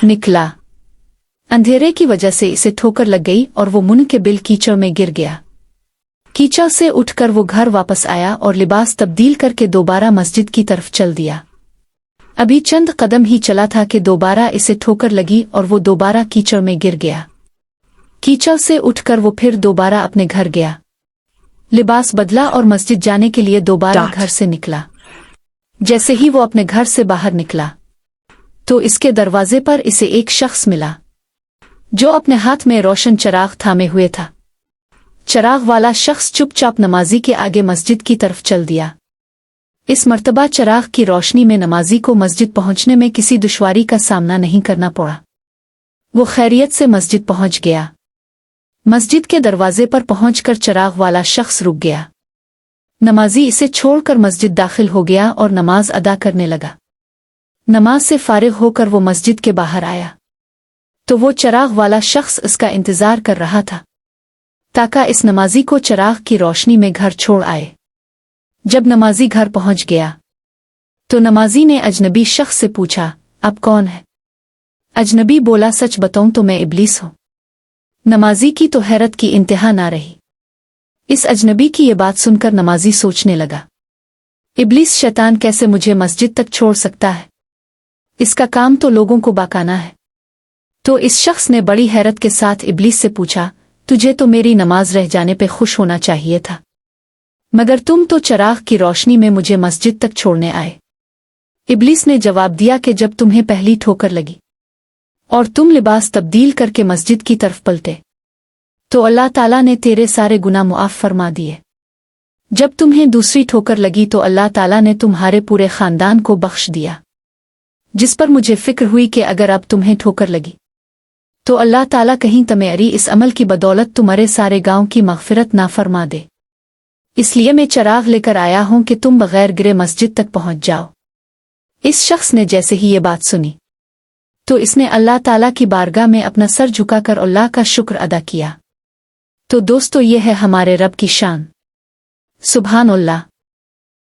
निकला। अंधेरे की वजह से इसे ठोकर लग गई और वो मुंह के बिल कीचड़ में गिर गया। कीचड़ से उठकर वो घर वापस आया और लिबास तब्दील करके दोबारा मस्जिद की तरफ चल दिया। अभी चंद कदम ही चला था कि दोबारा इसे ठोकर लगी और वो दोबारा कीचड़ में गिर गया। कीचड़ से उठकर वो फिर दोबारा अपने घर गया। लिबास बदला और मस्जिद जाने के लिए दोबारा घर से निकला। जैसे ही वो अपने घर से बाहर निकला तो इसके दरवाजे पर इसे एक शख्स मिला जो अपने हाथ में रोशन चिराग थामे हुए था। चिराग वाला शख्स चुपचाप नमाजी के आगे मस्जिद की तरफ चल दिया। इस मर्तबा चिराग की रोशनी में नमाजी को मस्जिद पहुंचने में किसी दुश्वारी का सामना नहीं करना पड़ा। वो खैरियत से मस्जिद पहुंच गया। मस्जिद के दरवाजे पर पहुंचकर चिराग वाला शख्स रुक गया। नमाजी इसे छोड़कर मस्जिद दाखिल हो गया और नमाज अदा करने लगा। नमाज से फारिग होकर वो मस्जिद के बाहर आया तो वो चिराग वाला शख्स इसका इंतजार कर रहा था ताकि इस नमाजी को चिराग की रोशनी में घर छोड़ आए। जब नमाजी घर पहुंच गया तो नमाजी ने अजनबी शख्स से पूछा, अब कौन है? अजनबी बोला, सच बताऊं तो मैं इब्लीस हूं। नमाजी की तो हैरत की इंतहा ना रही। इस अजनबी की ये बात सुनकर नमाजी सोचने लगा, इब्लीस शैतान कैसे मुझे मस्जिद तक छोड़ सकता है? इसका काम तो लोगों को बहकाना है। तो इस शख्स ने बड़ी हैरत के साथ इब्लीस से पूछा, तुझे तो मेरी नमाज रह जाने पे खुश होना चाहिए था, मगर तुम तो चिराग की रोशनी में मुझे मस्जिद तक छोड़ने आए। इब्लीस ने जवाब दिया कि जब तुम्हें पहली ठोकर लगी और तुम लिबास तब्दील करके मस्जिद की तरफ पलटे तो अल्लाह ताला ने तेरे सारे गुनाह मुआफ फरमा दिए। जब तुम्हें दूसरी ठोकर लगी तो अल्लाह ताला ने तुम्हारे पूरे खानदान को बख्श दिया। जिस पर मुझे फिक्र हुई कि अगर अब तुम्हें ठोकर लगी तो अल्लाह ताला कहीं तुम्हारी इस अमल की बदौलत तुम्हारे सारे गांव की मग़फ़िरत ना फरमा दे। इसलिए मैं चिराग लेकर आया हूं कि तुम बगैर गिरे मस्जिद तक पहुंच जाओ। इस शख्स ने जैसे ही ये बात सुनी तो इसने अल्लाह ताला की बारगाह में अपना सर झुकाकर अल्लाह का शुक्र अदा किया। तो दोस्तों, ये है हमारे रब की शान। सुभान अल्लाह।